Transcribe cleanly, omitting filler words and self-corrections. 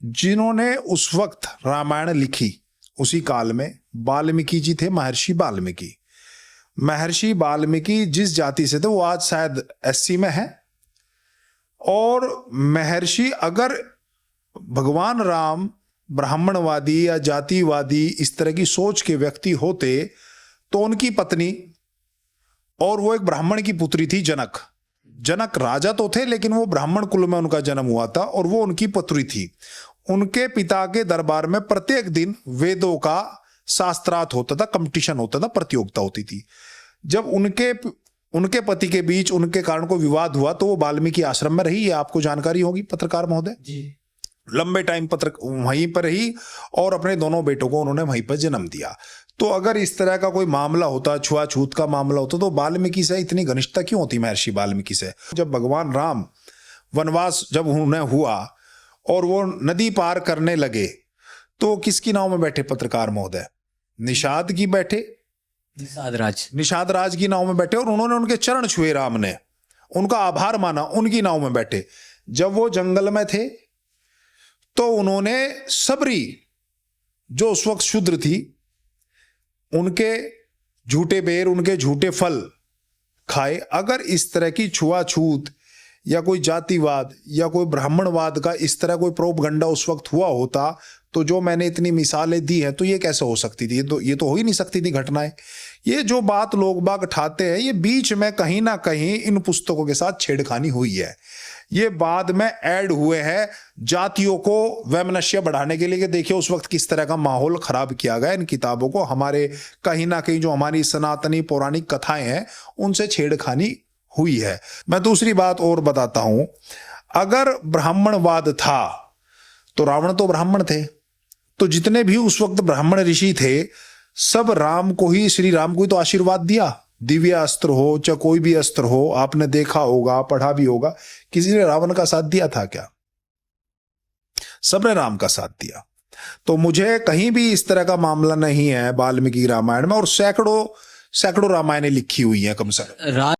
जिन्होंने उस वक्त रामायण लिखी, उसी काल में वाल्मीकि जी थे, महर्षि वाल्मीकि। महर्षि वाल्मीकि जिस जाति से थे वो आज शायद एससी में है। और महर्षि अगर भगवान राम ब्राह्मणवादी या जातिवादी इस तरह की सोच के व्यक्ति होते तो उनकी पत्नी, और वो एक ब्राह्मण की पुत्री थी, जनक। जनक राजा तो थे लेकिन वो ब्राह्मण कुल में उनका जन्म हुआ था और वो उनकी पुत्री थी। उनके पिता के दरबार में प्रत्येक दिन वेदों का शास्त्रार्थ होता था, कंपटीशन होता था, प्रतियोगिता होती थी। जब उनके पति के बीच उनके कारण कोई विवाद हुआ तो वो वाल्मीकि आश्रम में रही। ये आपको जानकारी होगी पत्रकार महोदय जी। लंबे टाइम वहीं पर रही और अपने दोनों बेटों को उन्होंने वहीं पर जन्म दिया। तो अगर इस तरह का कोई मामला होता, छुआछूत का मामला होता, तो वाल्मीकि से इतनी घनिष्ठता क्यों होती महर्षि वाल्मीकि से? जब भगवान राम वनवास जब उन्हें हुआ और वो नदी पार करने लगे तो किसकी नाव में बैठे पत्रकार महोदय? निषाद की बैठे, निषाद राज की नाव में बैठे और उन्होंने उनके चरण छुए, राम ने उनका आभार माना, उनकी नाव में बैठे। जब वो जंगल में थे तो उन्होंने सबरी, जो उस वक्त शूद्र थी, उनके झूठे बेर, उनके झूठे फल खाए। अगर इस तरह की छुआछूत या कोई जातिवाद या कोई ब्राह्मणवाद का इस तरह कोई प्रोपगंडा उस वक्त हुआ होता तो जो मैंने इतनी मिसालें दी हैं तो ये कैसे हो सकती थी? ये तो हो ही नहीं सकती थी घटनाएं। ये जो बात लोग बाग ठाते हैं, ये बीच में कहीं ना कहीं इन पुस्तकों के साथ छेड़खानी हुई है। ये बाद में ऐड हुए हैं जातियों को वैमनस्य बढ़ाने के लिए कि देखिए उस वक्त किस तरह का माहौल खराब किया गया। इन किताबों को हमारे कहीं ना कहीं जो हमारी सनातनी पौराणिक कथाएं हैं उनसे छेड़खानी हुई है। मैं दूसरी बात और बताता हूं, अगर ब्राह्मणवाद था तो रावण तो ब्राह्मण थे, तो जितने भी उस वक्त ब्राह्मण ऋषि थे सब राम को ही, श्री राम को ही तो आशीर्वाद दिया। दिव्य अस्त्र हो चाहे कोई भी अस्त्र हो, आपने देखा होगा, पढ़ा भी होगा, किसी ने रावण का साथ दिया था क्या? सबने राम का साथ दिया। तो मुझे कहीं भी इस तरह का मामला नहीं है वाल्मीकि रामायण में, और सैकड़ों रामायणें लिखी हुई हैं कम से कम।